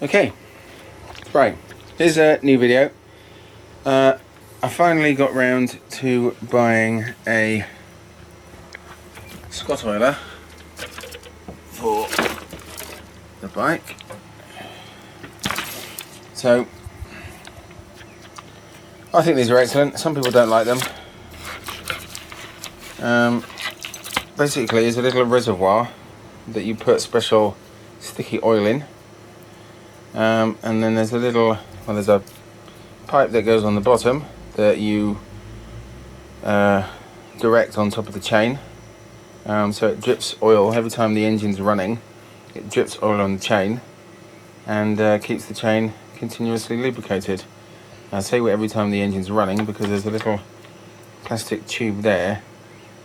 Okay, right, here's a new video. I finally got round to buying a Scottoiler for the bike. So, I think these are excellent. Some people don't like them. Basically, it's a little reservoir that you put special sticky oil in. And then there's there's a pipe that goes on the bottom that you direct on top of the chain. So it drips oil every time the engine's running. It drips oil on the chain and keeps the chain continuously lubricated. I say every time the engine's running because there's a little plastic tube there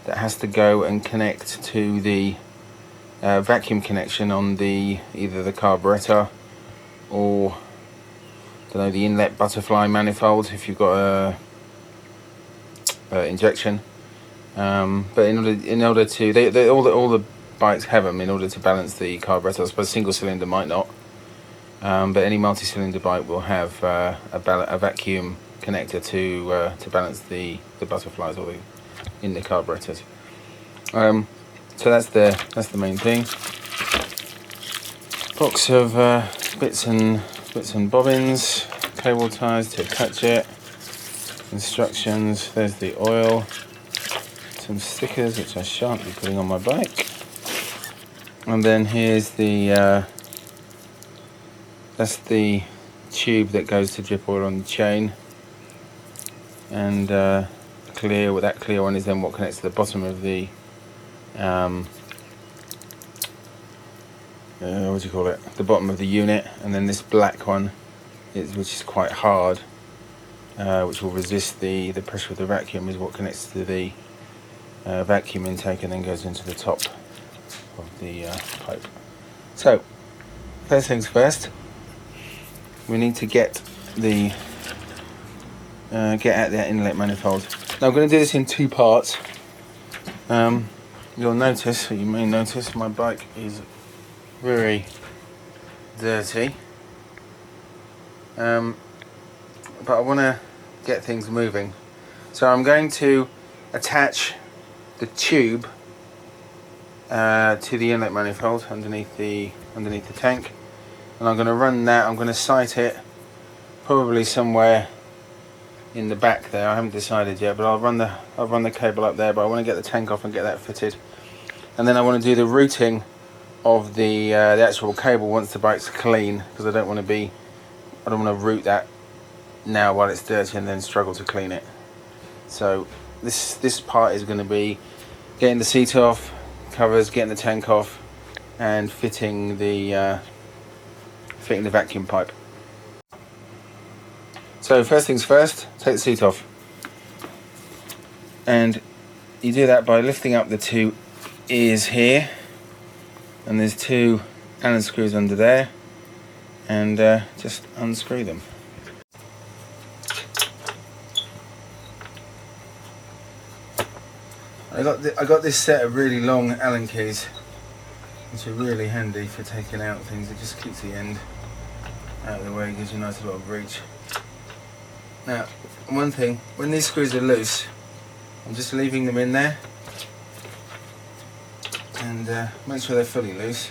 that has to go and connect to the vacuum connection on either the carburetor or the inlet butterfly manifold if you've got a injection. But in order to all the bikes have them in order to balance the carburetor. I suppose single cylinder might not, but any multi-cylinder bike will have a vacuum connector to balance the butterflies or in the carburetors. So that's the main thing. Box of bits and bobbins, cable ties to attach it, instructions. There's the oil, some stickers which I shan't be putting on my bike, and then here's that's the tube that goes to drip oil on the chain, and that clear one is then what connects to the bottom of the what do you call it? The bottom of the unit, and then this black one which is quite hard, which will resist the pressure of the vacuum, is what connects to the vacuum intake and then goes into the top of the pipe. So first things first, we need to get out the inlet manifold. Now I'm going to do this in two parts. You'll notice, or you may notice, my bike is very dirty, but I want to get things moving, so I'm going to attach the tube to the inlet manifold underneath the tank, and I'm going to run that. I'm going to sight it probably somewhere in the back there. I haven't decided yet, but I'll run the cable up there. But I want to get the tank off and get that fitted, and then I want to do the routing of the actual cable once the bike's clean, because I don't want to route that now while it's dirty and then struggle to clean it. So this part is going to be getting the seat off, covers, getting the tank off, and fitting the vacuum pipe. So first things first, take the seat off, and you do that by lifting up the two ears here, and there's two Allen screws under there, and just unscrew them. I got this set of really long Allen keys, which are really handy for taking out things. It just keeps the end out of the way, gives you a nice little reach. Now, one thing, when these screws are loose, I'm just leaving them in there, and make sure they're fully loose,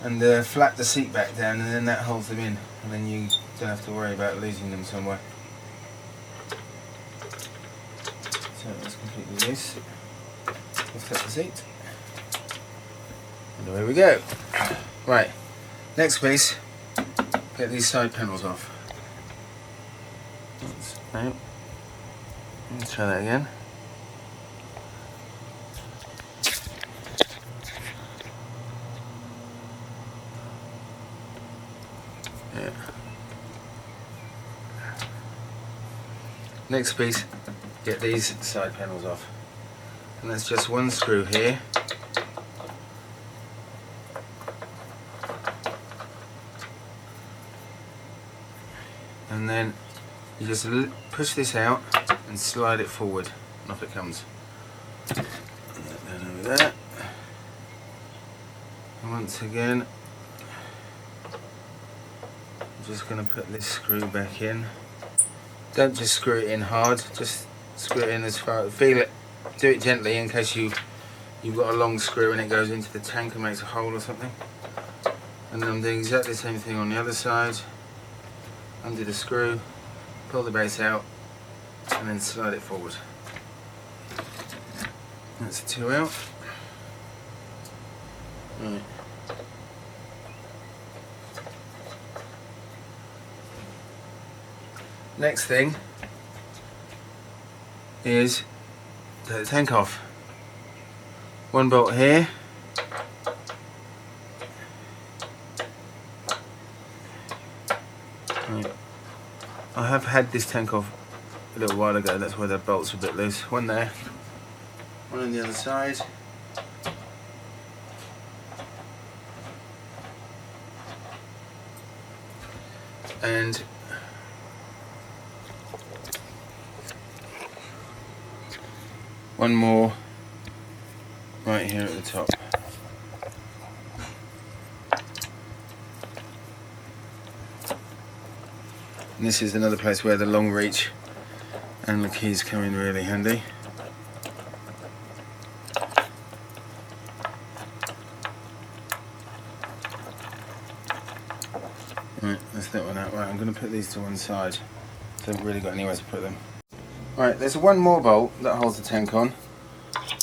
and flap the seat back down, and then that holds them in, and then you don't have to worry about losing them somewhere. So that's completely loose. Lift up the seat, and away we go. Right, next piece, get these side panels off. Let's try that again. Yeah. Next piece, get these side panels off, and that's just one screw here, and then you just push this out and slide it forward, and off it comes. And that over there. And once again, I'm just going to put this screw back in. Don't just screw it in hard, just screw it in as far, feel it, do it gently in case you've got a long screw and it goes into the tank and makes a hole or something. And then I'm doing exactly the same thing on the other side. Undo the screw, pull the base out, and then slide it forward. That's 2 out. Right. Next thing is take the tank off. 1 bolt here. Right. I have had this tank off a little while ago, that's why the bolts are a bit loose. 1 there, 1 on the other side. And one more right here at the top. And this is another place where the long reach and the keys come in really handy. Right, that's that one out. Right, I'm going to put these to one side. So I've really got anywhere to put them. Right, there's one more bolt that holds the tank on,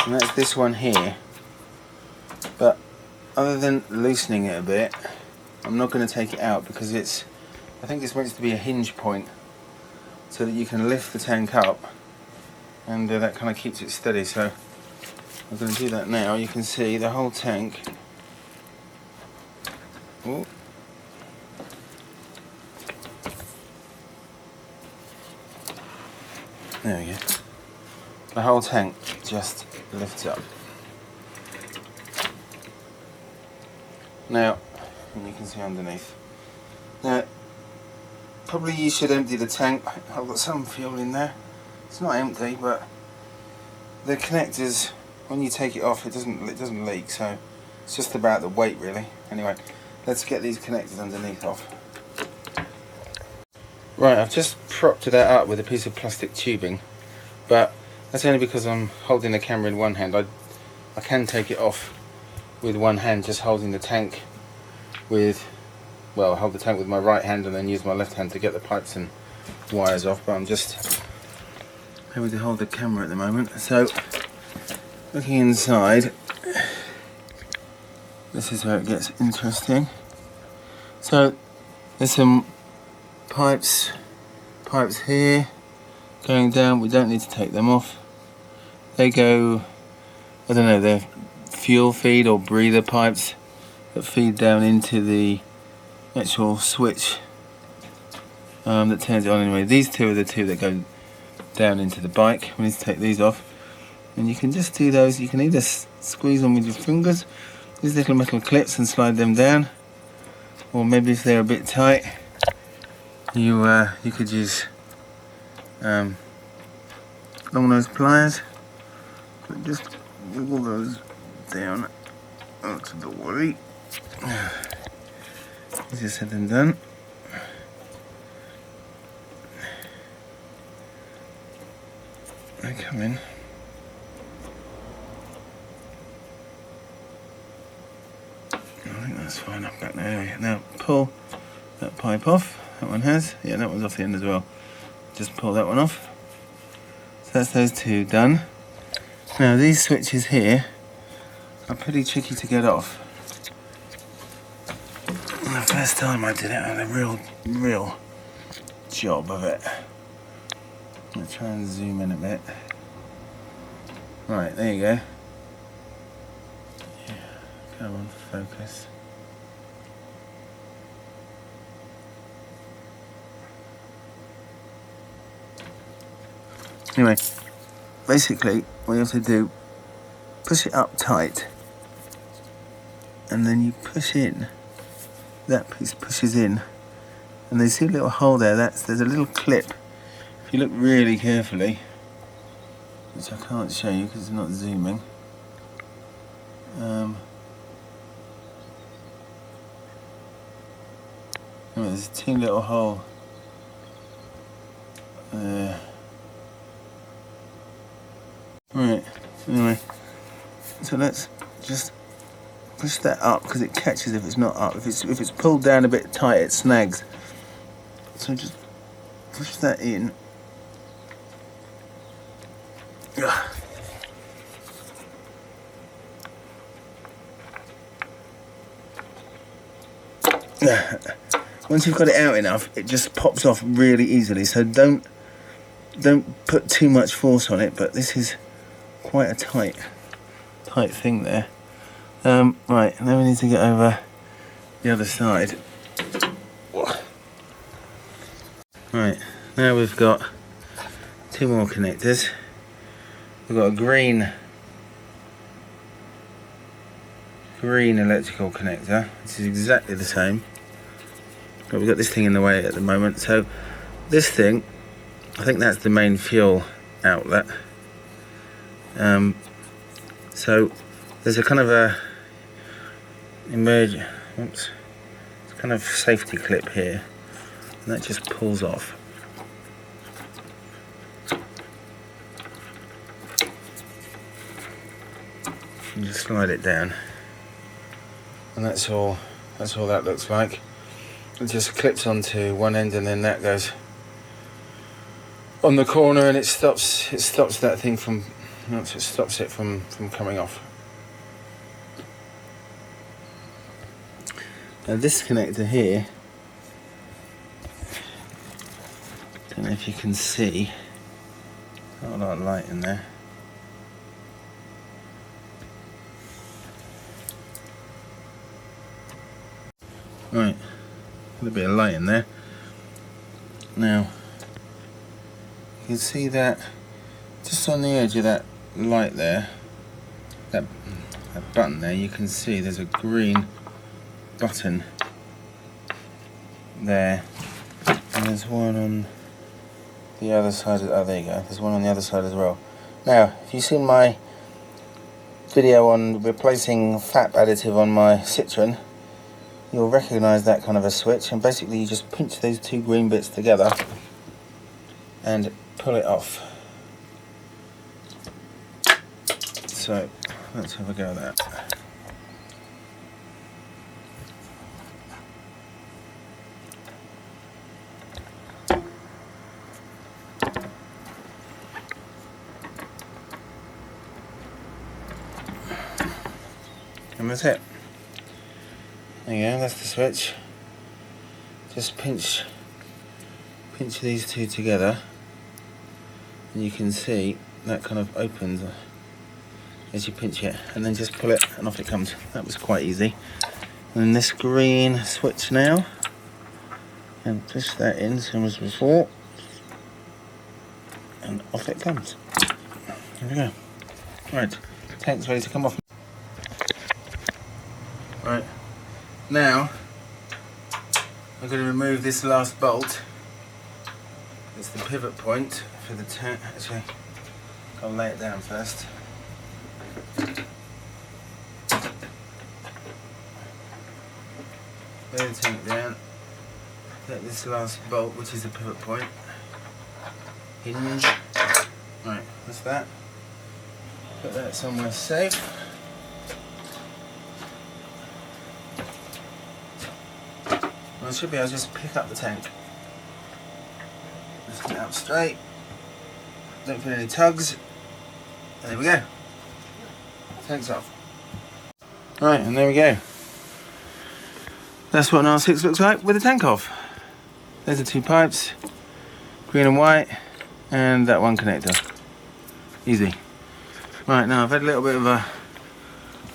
and that's this one here. But other than loosening it a bit, I'm not going to take it out because I think it's meant to be a hinge point so that you can lift the tank up, and that kind of keeps it steady. So I'm going to do that now. You can see the whole tank. Ooh. There we go. The whole tank just lifts up. Now, and you can see underneath. Now, probably you should empty the tank. I've got some fuel in there. It's not empty, but the connectors, when you take it off, it doesn't leak. So it's just about the weight, really. Anyway, let's get these connectors underneath off. Right, I've just propped that up with a piece of plastic tubing, but that's only because I'm holding the camera in one hand. I can take it off with one hand, just holding the tank with, well, I hold the tank with my right hand and then use my left hand to get the pipes and wires off, but I'm just having to hold the camera at the moment. So, looking inside, this is where it gets interesting. So, there's some pipes here going down. We don't need to take them off. They go, I don't know, they're fuel feed or breather pipes that feed down into the actual switch that turns it on. Anyway, these two are the two that go down into the bike. We need to take these off, and you can just do those. You can either squeeze them with your fingers, these little metal clips, and slide them down, or maybe if they're a bit tight, you could use long nose pliers. But just wiggle those down onto the worry. Easier said than done. They come in. I think that's fine up back there. Now pull that pipe off. That one has. Yeah, that one's off the end as well. Just pull that one off. So that's those two done. Now these switches here are pretty tricky to get off. And the first time I did it, I had a real job of it. I'm going to try and zoom in a bit. Right, there you go. Yeah, come on, focus. Anyway, basically what you have to do, push it up tight, and then you push in. That piece pushes in, and there's a little hole there. There's a little clip. If you look really carefully, which I can't show you because it's not zooming. Oh, there's a teeny little hole there. Right, anyway, so let's just push that up because it catches if it's not up. If it's pulled down a bit tight, it snags. So just push that in. Once you've got it out enough, it just pops off really easily. So don't put too much force on it. But this is quite a tight thing there. Right, now we need to get over the other side. Right, now we've got two more connectors. We've got a green electrical connector. This is exactly the same, but we've got this thing in the way at the moment. So this thing, I think that's the main fuel outlet. So there's a kind of a it's kind of safety clip here, and that just pulls off. And just slide it down, and that's all that looks like. It just clips onto one end, and then that goes on the corner, and it stops that thing from, it stops it from coming off. Now this connector here, don't know if you can see, not a lot of light in there. Right, a little bit of light in there. Now, you can see that just on the edge of that light there, that button there, you can see there's a green button there, and there's one on the other side. Oh, there you go. There's one on the other side as well. Now, if you've seen my video on replacing FAP additive on my Citroen, you'll recognise that kind of a switch, and basically you just pinch those two green bits together and pull it off. So let's have a go at that. And that's it. There you go, that's the switch. Just pinch these two together, and you can see that kind of opens as you pinch it, and then just pull it and off it comes. That was quite easy. And then this green switch now, and push that in same as before, and off it comes. There we go. Right, tank's ready to come off. Right, now I'm going to remove this last bolt. It's the pivot point for the tank. Actually, I'll lay it down first. Lay the tank down. Take this last bolt, which is the pivot point. Hinge. Right, that's that. Put that somewhere safe. I should be able to just pick up the tank. Just get it up straight. Don't feel any tugs. And there we go. Tank's off. Right, and there we go. That's what an R6 looks like with the tank off. There's the two pipes, green and white, and that one connector. Easy. Right, now I've had a little bit of a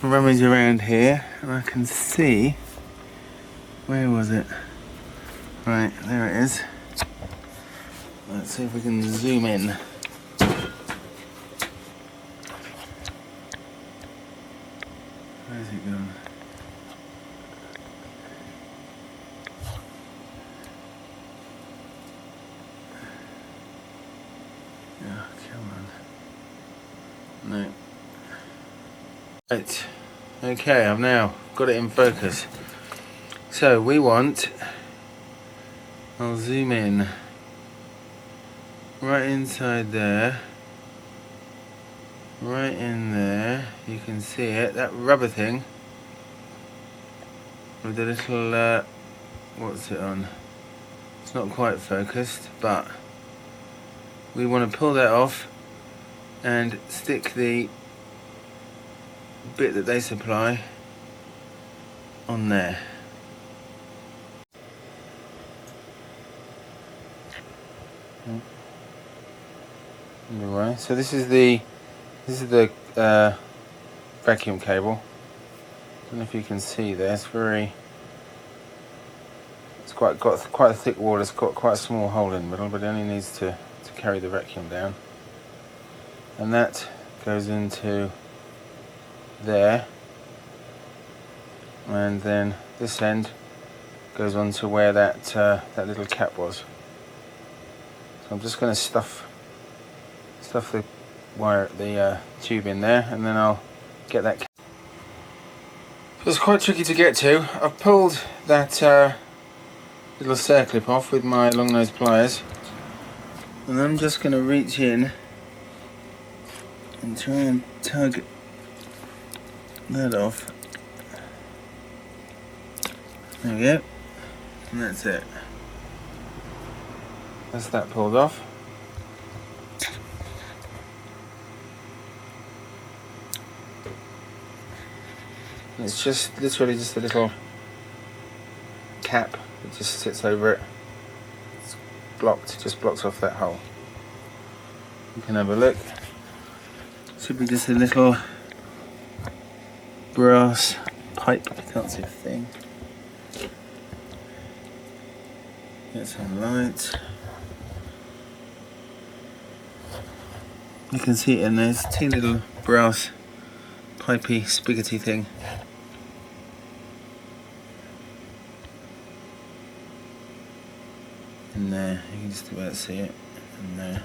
rummage around here, and I can see, where was it? Right, there it is. Let's see if we can zoom in. Where's it gone? Oh, come on. No. Right. Okay, I've now got it in focus. So we want I'll zoom in. Right inside there, right in there, you can see it, that rubber thing with the little, what's it on? It's not quite focused, but we want to pull that off and stick the bit that they supply on there. Anyway, so this is the vacuum cable. Don't know if you can see there. It's got quite a thick wall. It's got quite a small hole in the middle, but it only needs to carry the vacuum down. And that goes into there, and then this end goes on to where that little cap was. So I'm just going to stuff the wire, the tube in there, and then I'll get that. So it's quite tricky to get to. I've pulled that little circlip off with my long nose pliers, and I'm just going to reach in and try and tug that off. There we go, and that's it. That's that pulled off. It's just literally just a little cap that just sits over it. It's blocked, just blocks off that hole. You can have a look. Should be just a little brass pipe. I can't see a thing. Get some light. You can see it in there. It's a teeny little brass pipey spigoty thing. In there, you can just about see it in there.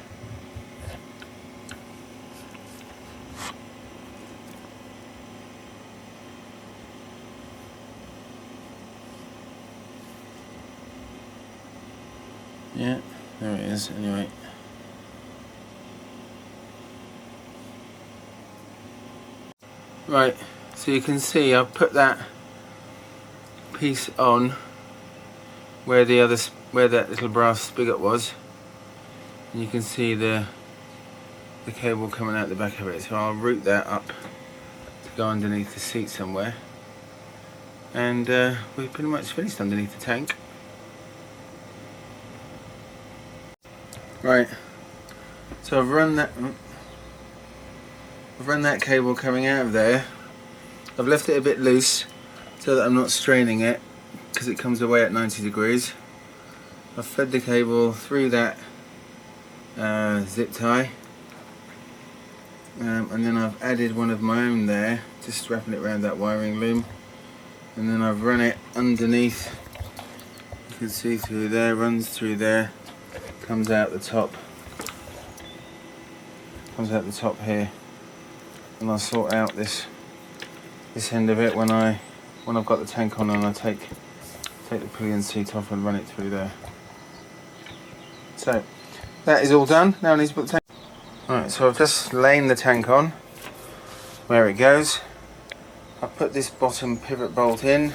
Yeah, there it is anyway. Right, so you can see I've put that piece on where that little brass spigot was, and you can see the cable coming out the back of it. So I'll route that up to go underneath the seat somewhere, and we're pretty much finished underneath the tank. Right, so I've run that cable coming out of there. I've left it a bit loose so that I'm not straining it, because it comes away at 90 degrees. I've fed the cable through that zip tie, and then I've added one of my own there, just wrapping it around that wiring loom, and then I've run it underneath. You can see through there, runs through there, comes out the top here, and I'll sort out this end of it when I've got the tank on, and I take the pillion seat off and run it through there. So that is all done. Now I need to put the tank. Alright, so I've just laid the tank on where it goes. I've put this bottom pivot bolt in.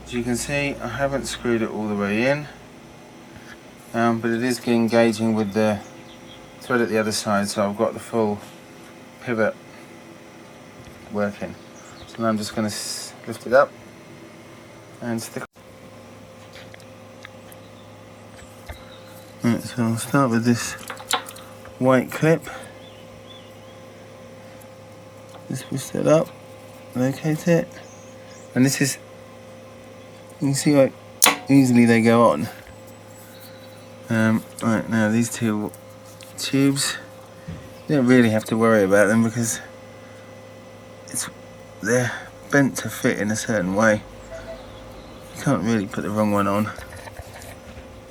As you can see, I haven't screwed it all the way in, but it is engaging with the thread at the other side, so I've got the full pivot working. So now I'm just going to lift it up and stick. Right, so I'll start with this white clip. Just push that up, locate it, and this is, you can see how easily they go on. Right, now these two tubes, you don't really have to worry about them because they're bent to fit in a certain way. You can't really put the wrong one on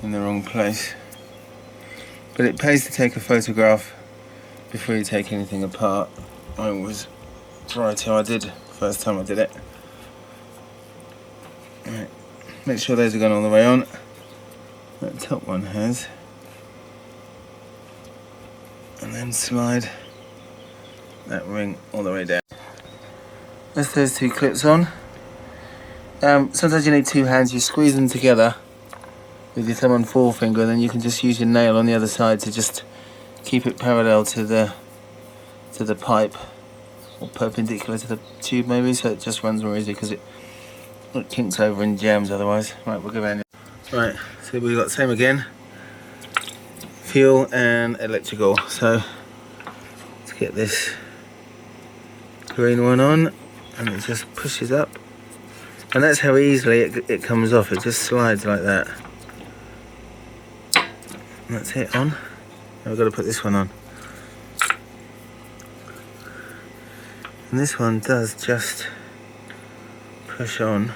in the wrong place. But it pays to take a photograph before you take anything apart. I was right how I did first time I did it. Right. Make sure those are going all the way on. That top one has. And then slide that ring all the way down. That's those two clips on. Sometimes you need two hands. You squeeze them together with your thumb and forefinger, and then you can just use your nail on the other side to just keep it parallel to the pipe, or perpendicular to the tube maybe, so it just runs more easy, because it kinks over and jams otherwise. Right, we'll go around. Right, so we've got same again. Fuel and electrical. So let's get this green one on, and it just pushes up, and that's how easily it comes off. It just slides like that. And that's it on. Now we've got to put this one on, and this one does just push on.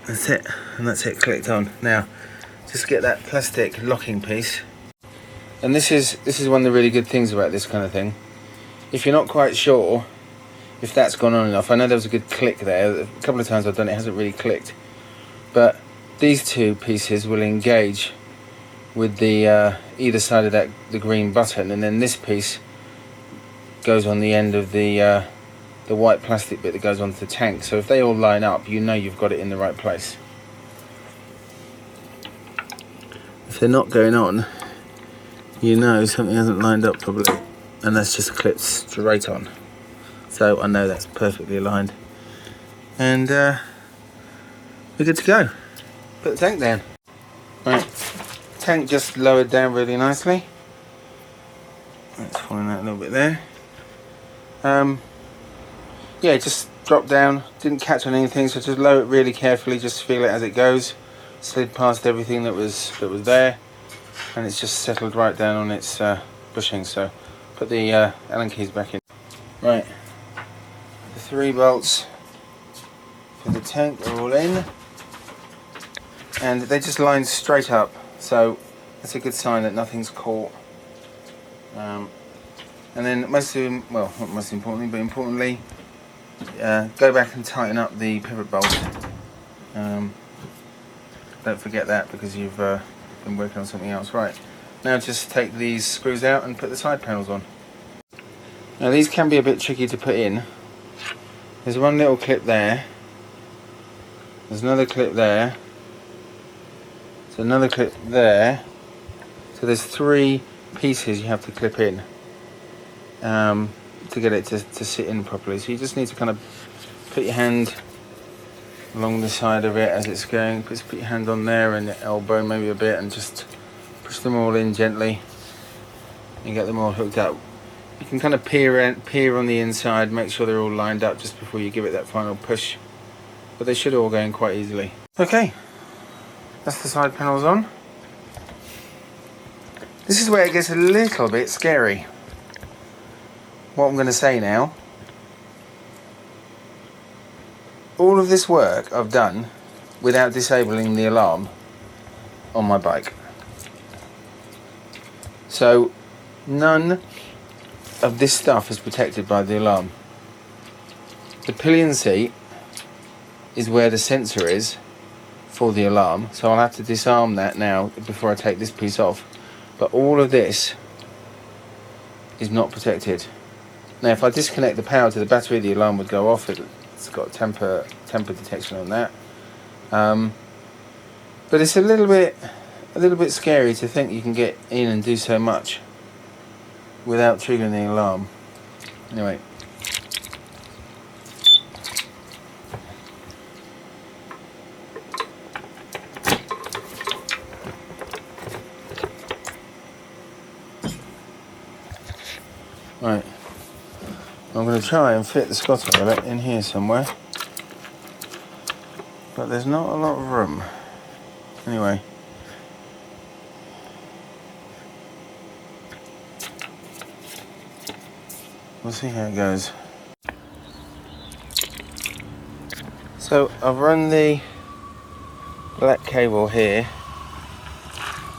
That's it, and that's it clicked on. Now just get that plastic locking piece, and this is one of the really good things about this kind of thing. If you're not quite sure if that's gone on enough, I know there was a good click there. A couple of times I've done it, hasn't really clicked, but these two pieces will engage with the either side of the green button, and then this piece goes on the end of the white plastic bit that goes onto the tank. So if they all line up, you know you've got it in the right place. If they're not going on, you know something hasn't lined up properly, and that's just clipped straight on. So I know that's perfectly aligned, and we're good to go. Put the tank down. Right, tank just lowered down really nicely. Let's find that a little bit there. Yeah, just dropped down, didn't catch on anything, so just lower it really carefully, just feel it as it goes. Slid past everything that was there, and it's just settled right down on its bushing. So put the Allen keys back in. Right, the 3 bolts for the tank are all in, and they just line straight up, so that's a good sign that nothing's caught. And then not most importantly, but importantly, go back and tighten up the pivot bolt. Don't forget that, because you've been working on something else. Right, now just take these screws out and put the side panels on. Now these can be a bit tricky to put in. There's one little clip there, there's another clip there, there's another clip there, so there's 3 pieces you have to clip in to get it to sit in properly. So you just need to kind of put your hand along the side of it as it's going. Just put your hand on there and your elbow maybe a bit, and just push them all in gently and get them all hooked up. You can kind of peer on the inside, make sure they're all lined up just before you give it that final push, but they should all go in quite easily. Okay, that's the side panels on. This is where it gets a little bit scary. What I'm going to say now, all of this work I've done without disabling the alarm on my bike. So none of this stuff is protected by the alarm. The pillion seat is where the sensor is for the alarm, so I'll have to disarm that now before I take this piece off. But all of this is not protected. Now if I disconnect the power to the battery, the alarm would go off. It's got temper detection on that. But it's a little bit scary to think you can get in and do so much without triggering the alarm. Anyway. Right. I'm going to try and fit the Scottoiler in here somewhere, but there's not a lot of room. Anyway, we'll see how it goes. So I've run the black cable here,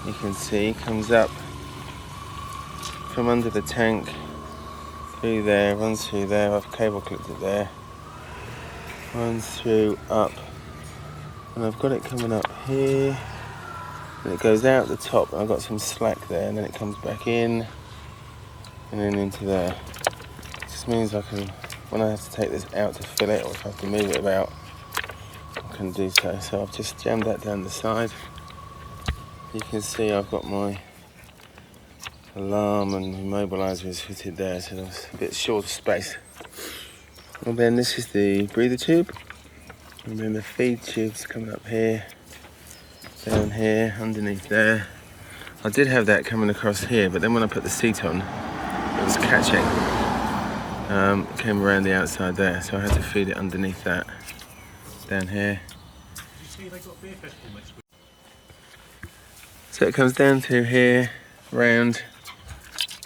you can see, comes up from under the tank, through there, runs through there. I've cable clipped it there, runs through up, and I've got it coming up here, and it goes out the top, and I've got some slack there, and then it comes back in, and then into there. It just means I can, when I have to take this out to fill it, or if I have to move it about, I can do so. So I've just jammed that down the side. You can see I've got my alarm and immobiliser is fitted there, so there's a bit short of space. And then this is the breather tube, and then the feed tube's coming up here, down here, underneath there. I did have that coming across here, but then when I put the seat on, it was catching. It came around the outside there, so I had to feed it underneath that, down here. So it comes down through here, round.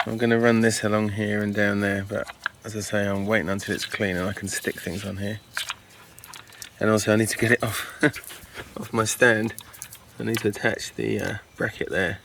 I'm going to run this along here and down there, but as I say, I'm waiting until it's clean and I can stick things on here. And also I need to get it off, off my stand. I need to attach the bracket there.